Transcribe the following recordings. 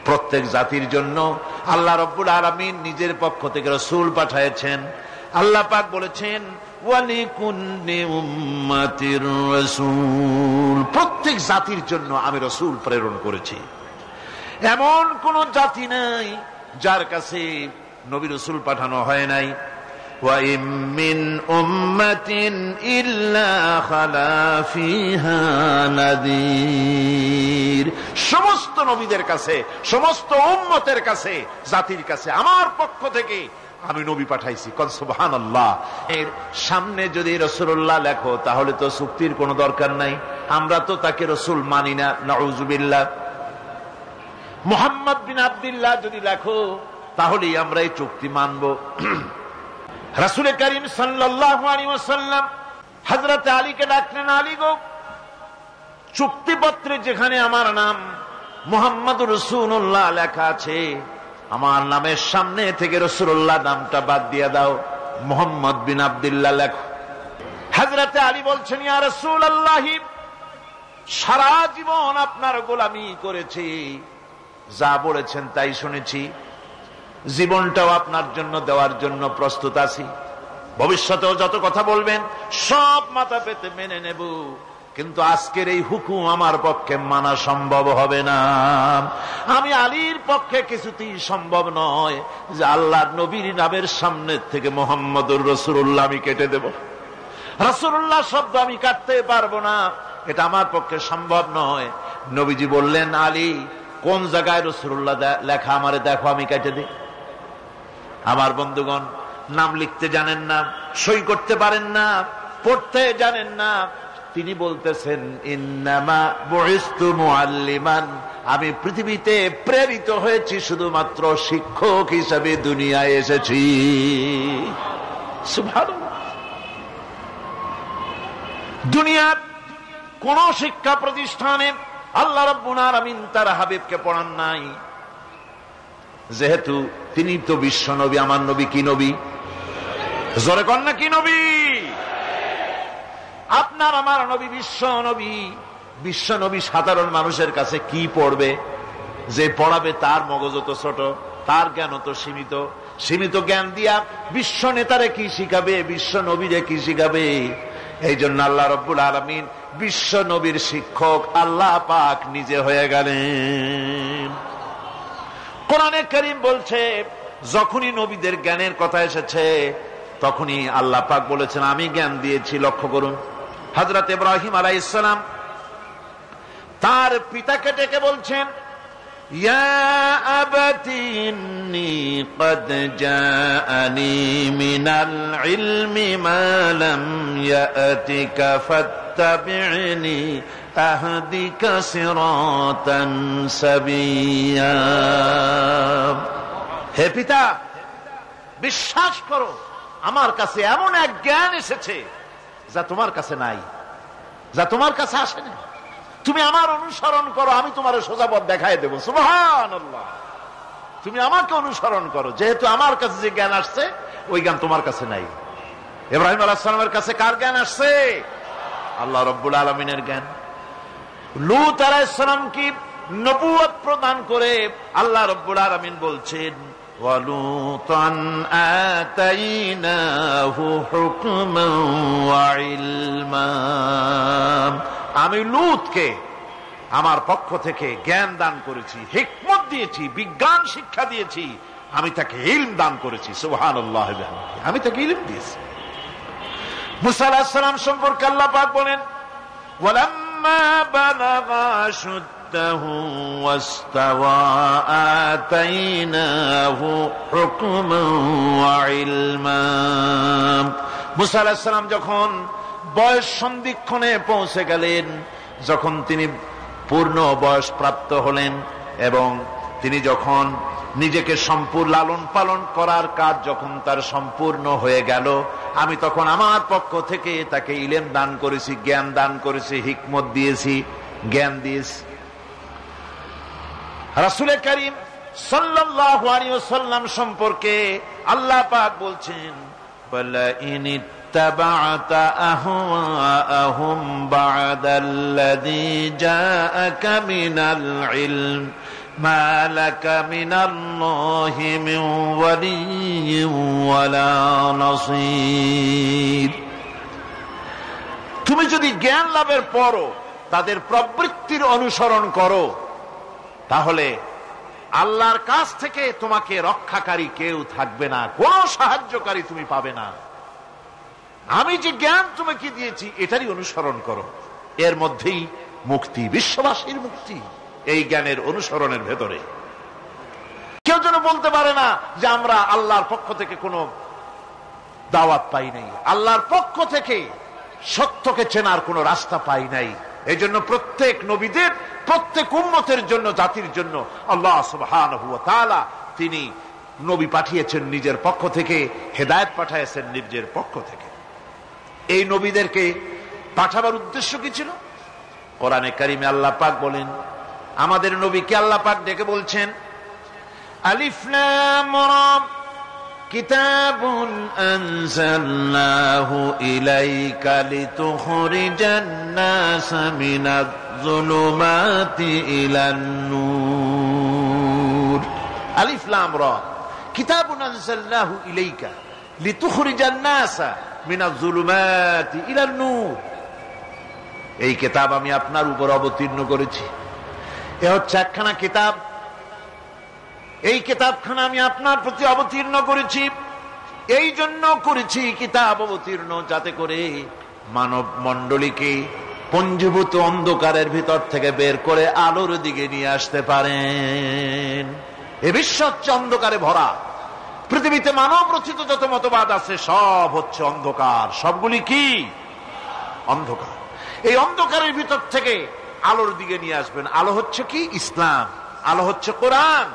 প্রত্যেক জাতির জন্য আল্লাহ রাব্বুল আলামিন নিজের পক্ষ থেকে রাসূল পাঠিয়েছেন। আল্লাহ পাক বলেছেন ওয়ালিকুল্লি উম্মাতির রাসূল, প্রত্যেক জাতির জন্য আমি রাসূল প্রেরণ করেছি। এমন কোন জাতি নাই যার কাছে নবী রাসূল পাঠানো হয় নাই। ওয়া ইম মিন উম্মাতিন ইল্লা খালা ফিহা নাযীর, সমস্ত নবীদের কাছে, সমস্ত উম্মতের কাছে, জাতির কাছে আমার পক্ষ থেকে আমি নবী পাঠাইছি। কোন সুবহানাল্লাহ। এর সামনে যদি রাসূলুল্লাহ লেখো তাহলে তো চুক্তির কোনো দরকার নাই, আমরা তো তাকে রাসূল মানি না, নাউযুবিল্লাহ। মুহাম্মদ বিন আব্দুল্লাহ যদি লেখো তাহলে আমরা এই চুক্তি মানব। রাসূল করিম সাল্লাল্লাহু আলাইহি ওয়াসাল্লাম হযরত আলীকে ডাকলেন, আলী গো, চুক্তিপত্রে যেখানে আমার নাম মুহাম্মদুর রাসূলুল্লাহ লেখা আছে, আমার নামের সামনে থেকে রাসূলুল্লাহ নামটা বাদ দিয়ে দাও, মুহাম্মদ বিন আব্দুল্লাহ লেখো। হযরত আলী বলছেন, ইয়া রাসূলুল্লাহ, সারা জীবন আপনার গোলামি করেছি, যা বলেছেন তাই শুনেছি, জীবনটাও আপনার জন্য দেওয়ার জন্য প্রস্তুত আছি, ভবিষ্যতেও যত কথা বলবেন সব মাথা পেতে মেনে নেব, কিন্তু আজকের এই হুকুম আমার পক্ষে মানা সম্ভব হবে না। আমি আলীর পক্ষে কিছুতেই সম্ভব নয় যে আল্লাহর নবীর নামের সামনে থেকে মুহাম্মদুর রাসূলুল্লাহ আমি কেটে দেব, রাসূলুল্লাহ শব্দ আমি কাটতে পারবো না, এটা আমার পক্ষে সম্ভব নয়। নবীজি বললেন, আলী, কোন জায়গায় রাসূলুল্লাহ লেখা আমারে দেখো, আমি কেটে দিই। আমার বন্ধুগণ, নাম লিখতে জানেন না, সই করতে পারেন না, পড়তে জানেন না, তিনি বলতেছেন, ইন্নামা বুইসতু মুআল্লিমান, আমি পৃথিবীতে প্রেরিত হয়েছি শুধুমাত্র শিক্ষক হিসেবে দুনিয়ায় এসেছি। সুবহানাল্লাহ। দুনিয়ার কোন শিক্ষা প্রতিষ্ঠানে আল্লাহ রাব্বুল আলামিন তার হাবিবকে পড়ান নাই, যেহেতু তিনি তো বিশ্ব নবী। আমার নবী কি নবী? জোরে কন না, কি নবী? আপনার আমার নবী বিশ্ব নবী। বিশ্ব নবী সাধারণ মানুষের কাছে কি পড়বে? যে পড়াবে তার মগজ তো ছোট, তার জ্ঞান তো সীমিত। সীমিত জ্ঞান দিয়া বিশ্ব নেতারে কি শিখাবে, বিশ্ব নবীরে কি শিখাবে? এই জন্য আল্লাহ রাব্বুল আলামিন বিশ্ব নবীর শিক্ষক আল্লাহ পাক নিজে হয়ে গেলেন। কোরআনে কারীম বলছে, যখনই নবীদের জ্ঞানের কথা এসেছে তখনই আল্লাহ পাক বলেছেন আমি জ্ঞান দিয়েছি। লক্ষ্য করুন, হযরত ইব্রাহিম আলাইহিস সালাম তার পিতাকে ডেকে বলছেন, ইয়া আবাতি ইন্নী ক্বাদ জাআনি মিনাল ইলমি মা লাম ইয়াতিকা ফাত্তাবি'নি আহদিকা সিরাতান সাবিয়্যা। হে পিতা, বিশ্বাস করো, আমার কাছে এমন এক জ্ঞান এসেছে যা তোমার কাছে নাই, যা তোমার কাছে আসেনি। তুমি আমার অনুসরণ করো, আমি তোমার সোজা পথ দেখাই দেবো। সুবহানাল্লাহ। তুমি আমাকে অনুসরণ করো, যেহেতু আমার কাছে যে জ্ঞান আসছে ওই জ্ঞান তোমার কাছে নাই। ইব্রাহিম আলাইহিস সালামের কাছে কার জ্ঞান আসছে? আল্লাহ রাব্বুল আলামিনের জ্ঞান। লূত আলাইহিস সালাম কি নবুয়ত প্রদান করে আল্লাহ রাব্বুল আলামিন বলছেন, ওয়ালুতান আতাইনাহু হুকমান ওয়া ইলমা। আমি লূতকে আমার পক্ষ থেকে জ্ঞান দান করেছি, হিকমত দিয়েছি, বিজ্ঞান শিক্ষা দিয়েছি, আমি তাকে ইলম দান করেছি। সুবহানাল্লাহ, আমি তাকে ইলম দিয়েছি। মুসা আলাইহিস সালাম সম্পর্কে আল্লাহ পাক বলেন, ওয়ালাম্মা বালাগা আশুদ্দাহু ওয়াস্তাওয়া আতাইনাহু হুকমান ওয়া ইলমা। মুসা আলাইহিস সালাম যখন বয়স সন্ধিক্ষণে পৌঁছে গেলেন, যখন তিনি পূর্ণ বয়স প্রাপ্ত হলেন এবং তিনি যখন নিজেকে সম্পূর্ণ লালন পালন করার কাজ যখন তার সম্পূর্ণ হয়ে গেল, আমি তখন আমার পক্ষ থেকে তাকে ইলম দান করেছি, জ্ঞান দান করেছি, হিকমত দিয়েছি, জ্ঞান দিয়েছি। রাসূল করিম সাল্লাল্লাহু আলাইহি ওয়াসাল্লাম সম্পর্কে আল্লাহ পাক বলছেন, ওয়ালা ইন اتبعت أهواءهم بعد الذي جاءك من العلم মা লাকা মিনাল্লাহি মিন ওয়ালিয়্যিন ওয়ালা নাসীর। তুমি যদি জ্ঞান লাভের পরও তাদের প্রবৃত্তির অনুসরণ করো, তাহলে আল্লাহর কাছ থেকে তোমাকে রক্ষাকারী কেউ থাকবে না, কোনো সাহায্যকারী তুমি পাবে না। আমি যে জ্ঞান তোমাকে দিয়েছি এটারই অনুসরণ করো, এর মধ্যেই মুক্তি, বিশ্ববাসীর মুক্তি এই জ্ঞানের অনুসরণের ভেতরে। কেউ যেন বলতে পারে না যে আমরা আল্লাহর পক্ষ থেকে কোনো দাওয়াত পাই নাই, আল্লাহর পক্ষ থেকে সত্যকে চেনার কোনো রাস্তা পাই নাই। এই জন্য প্রত্যেক নবীদের, প্রত্যেক উম্মতের জন্য, জাতির জন্য আল্লাহ সুবহানাহু ওয়া তাআলা তিনি নবী পাঠিয়েছেন নিজের পক্ষ থেকে, হেদায়েত পাঠিয়েছেন নিজের পক্ষ থেকে। এই নবীদেরকে পাঠাবার উদ্দেশ্য কি ছিল? কোরআনে কারিমে আল্লাহ পাক বলেন, আমাদের নবীকে আল্লাহ পাক ডেকে বলছেন, আলিফ লাম রা কিতাবুন আনজালনাহু ইলাইকা লিতুখরিজান নাস মিনাজ যুলুমাতি ইলান নূর। আলিফ লাম রা কিতাবুন আনজালনাহু ইলাইকা লিতুখরিজান নাস মিনাজ যুলুমাতি ইলান নূর। এই কিতাব আমি আপনার উপর অবতীর্ণ করেছি। এ হচ্ছে একখানা কিতাব, এই কিতাবখানা আমি আপনার প্রতি অবতীর্ণ করেছি। এই জন্য করেছি কিতাব অবতীর্ণ, যাতে করে মানব মণ্ডলীকে পঞ্জীভূত অন্ধকারের ভিতর থেকে বের করে আলোর দিকে নিয়ে আসতে পারেন। এ বিশ্ব হচ্ছে অন্ধকারে ভরা। পৃথিবীতে মানব রচিত যত মতবাদ আছে সব হচ্ছে অন্ধকার। সবগুলি কি? অন্ধকার। এই অন্ধকারের ভিতর থেকে আলোর দিকে নিয়ে আসবেন। আলো হচ্ছে কি? ইসলাম। আলো হচ্ছে কোরআন।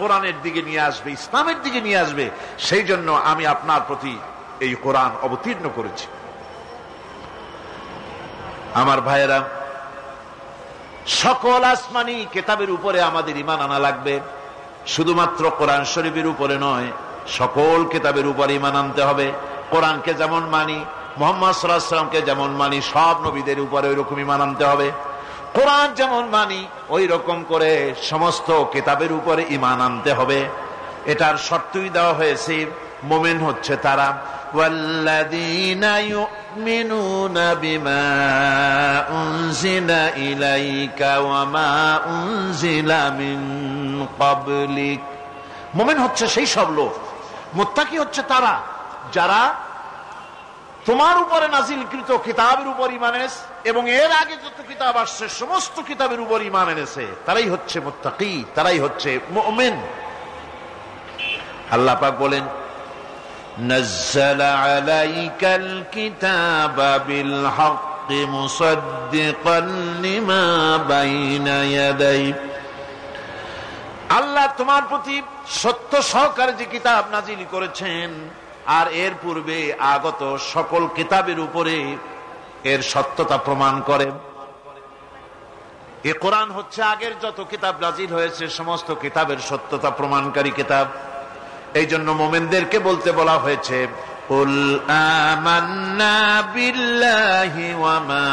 কোরআনের দিকে নিয়ে আসবে, ইসলামের দিকে নিয়ে আসবে। সেই জন্য আমি আপনার প্রতি এই কোরআন অবতীর্ণ করেছি। আমার ভাইয়েরা, সকল আসমানি কিতাবের উপরে আমাদের ঈমান আনা লাগবে। শুধুমাত্র কোরআন শরীফের উপরে নয়, সকল কিতাবের উপরে ঈমান আনতে হবে। কোরআনকে যেমন মানি, মুহাম্মদ সাল্লাল্লাহু আলাইহি ওয়াসাল্লামকে যেমন মানি, সব নবীদের উপরে ওই রকম ঈমান আনতে হবে। কোরআন যেমন মানি ওই রকম করে সমস্ত কিতাবের উপরে ঈমান আনতে হবে। এটার শর্তই দেওয়া হয়েছে, মুমিন হচ্ছে তারা ওয়াল্লাযীনা ইউমিনুনা বিমা উনজিলা ইলাইকা ওয়া মা উনজিলা মিন ক্বাবলিক। মুমিন হচ্ছে সেই সব লোক, মুত্তাকি হচ্ছে তারা যারা তোমার উপরে নাজিলকৃত কিতাবের উপর ঈমান এনেছে এবং এর আগে যত কিতাব আসছে সমস্ত কিতাবের উপর ঈমান এনেছে, তারাই হচ্ছে মুত্তাকি, তারাই হচ্ছে মুমিন। আল্লাহ পাক বলেন, নাযালা আলাইকাল কিতাবা বিল হাক্কি মুসাদ্দিকান লিমা বাইনা ইয়াদাইহি। আল্লাহ তোমার প্রতি সত্য সহকারে যে কিতাব নাজিল করেছেন আর এর পূর্বে আগত সকল কিতাবের উপরে এর সত্যতা প্রমাণ করে। এ কোরআন হচ্ছে আগের যত কিতাব নাজিল হয়েছে সমস্ত কিতাবের সত্যতা প্রমাণকারী কিতাব। এই জন্য মুমিনদেরকে বলতে বলা হয়েছে, কুল আমান্না বিল্লাহি ওয়া মা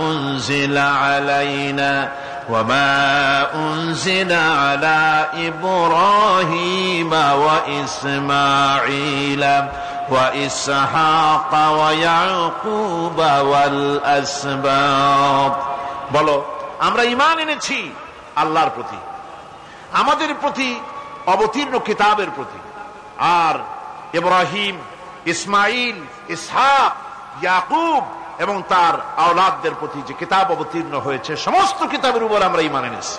উনজিলা আলাইনা ওয়া মা উনজিলা আলা ইব্রাহিম ওয়া ইসমাঈলা ওয়া ইসহাক ওয়া ইয়াকুব ওয়াল আসবাত। বলো, আমরা ঈমান এনেছি আল্লাহর প্রতি, আমাদের প্রতি অবতীর্ণ কিতাবের প্রতি, আর ইব্রাহিম, ইসমাইল, ইসহাক, ইয়াকুব এবং তার আওলাদদের প্রতি যে কিতাব অবতীর্ণ হয়েছে সমস্ত কিতাবের উপর আমরা ঈমান এনেছি।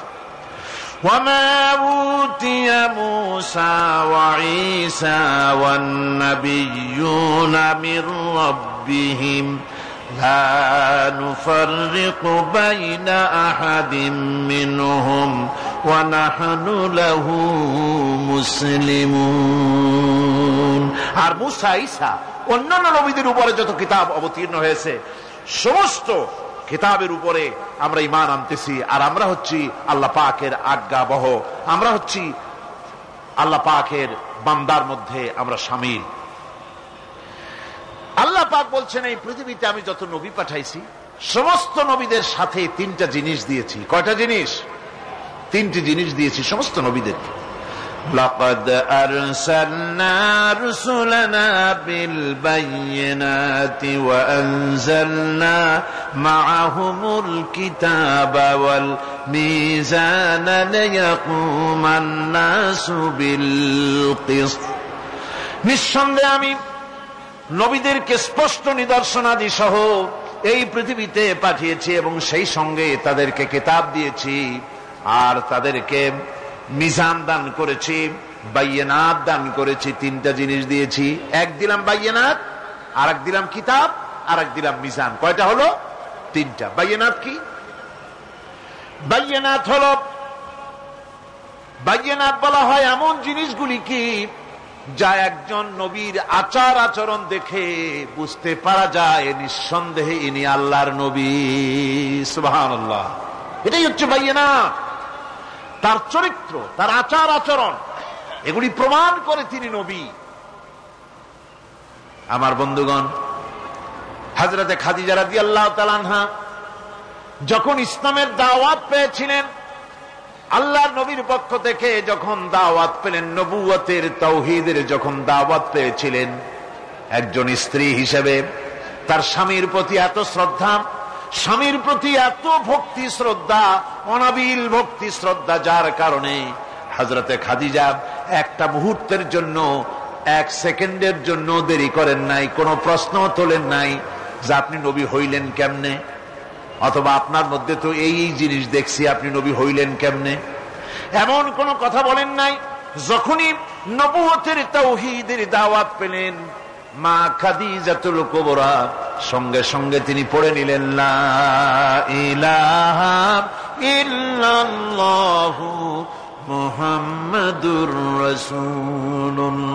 وما أوتي موسى وعيسى والنبيون من ربهم لا نفرق بين أحد منهم ونحن له مسلمون। আর মুসা, ঈসা, অন্যান্য নবীদের উপরে যত কিতাব অবতীর্ণ হয়েছে সমস্ত কিতাবের উপরে আমরা ঈমান আনতেছি। আর আমরা হচ্ছি আল্লাহ পাকের আজ্ঞাবহ, আমরা হচ্ছি আল্লাহ পাকের বান্দার মধ্যে আমরা শামিল। আল্লাহ পাক বলছেন, এই পৃথিবীতে আমি যত নবী পাঠাইছি সমস্ত নবীদের সাথে তিনটা জিনিস দিয়েছি। কয়টা জিনিস? তিনটি জিনিস দিয়েছি সমস্ত নবীদের। লাকাদ আরসালনা রুসুলানা বিল বাইয়িনাতি ওয়া আনজালনা মাআহুমুল কিতাবা ওয়াল মিজানা লিয়াকুমান নাসু বিল কিসত। নিঃসন্দেহে আমি নবীদেরকে স্পষ্ট নিদর্শনাদি সহ এই পৃথিবীতে পাঠিয়েছি এবং সেই সঙ্গে তাদেরকে কিতাব দিয়েছি আর তাদেরকে মিজান দান করেছি, বাইয়িনাত দান করেছি। তিনটা জিনিস দিয়েছি, এক দিলাম বাইয়িনাত, আর এক দিলাম কিতাব, আর এক দিলাম মিজান। কয়টা হলো? তিনটা। বাইয়িনাত কি? বাইয়িনাত হলো, বাইয়িনাত বলা হয় এমন জিনিসগুলি কি যা একজন নবীর আচার আচরণ দেখে বুঝতে পারা যায় নিঃসন্দেহে ইনি আল্লাহর নবী। সুবহানাল্লাহ। এটাই হচ্ছে বাইয়িনাত। তার চরিত্র, তার আচার আচরণ, এগুলি প্রমাণ করে তিনি নবী। আমার বন্ধুগণ, হযরতে খাদিজা রাদিয়াল্লাহু তাআলা আনহা যখন ইসলামের দাওয়াত পেয়েছিলেন, আল্লাহর নবীর পক্ষ থেকে যখন দাওয়াত পেলেন, নবুয়তের তাওহীদের যখন দাওয়াত পেয়েছিলেন, একজন স্ত্রী হিসেবে তার স্বামীর প্রতি এত শ্রদ্ধা, স্বামীর প্রতি এত ভক্তি শ্রদ্ধা, অনাবিল ভক্তি শ্রদ্ধা, যার কারণে হযরতে খাদিজা একটা মুহূর্তের জন্য, এক সেকেন্ডের জন্য দেরি করেন নাই, কোনো প্রশ্ন তোলেন নাই যে আপনি নবী হইলেন কেমনে, অথবা আপনার মধ্যে তো এই জিনিস দেখছি, আপনি নবী হইলেন কেমনে, এমন কোন কথা বলেন নাই। যখনই নবুয়তের তাওহীদের দাওয়াত পেলেন, মা খাদিজাতুল কুবরা সঙ্গে সঙ্গে তিনি পড়ে নিলেন লা ইলাহা ইল্লাল্লাহু মুহাম্মাদুর রাসূলুল্লাহ।